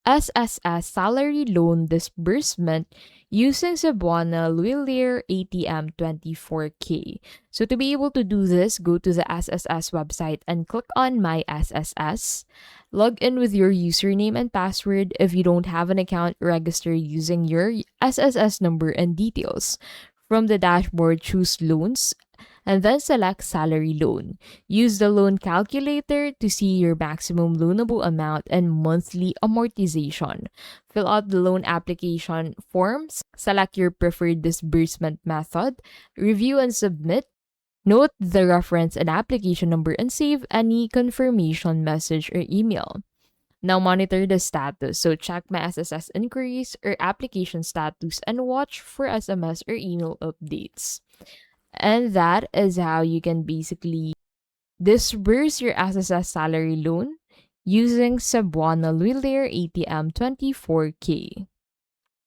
SSS Salary Loan Disbursement using Cebuana Lhuillier ATM 24K. So to be able to do this, go to the SSS website and click on My SSS. Log in with your username and password. If you don't have an account, register using your SSS number and details. From the dashboard, choose Loans and then select Salary Loan. Use the loan calculator to see your maximum loanable amount and monthly amortization. Fill out the loan application forms, select your preferred disbursement method, review and submit. Note the reference and application number and save any confirmation message or email. Now monitor the status. So check my SSS inquiries or application status and watch for SMS or email updates. And that is how you can basically disburse your SSS salary loan using Cebuana Lhuillier ATM 24K.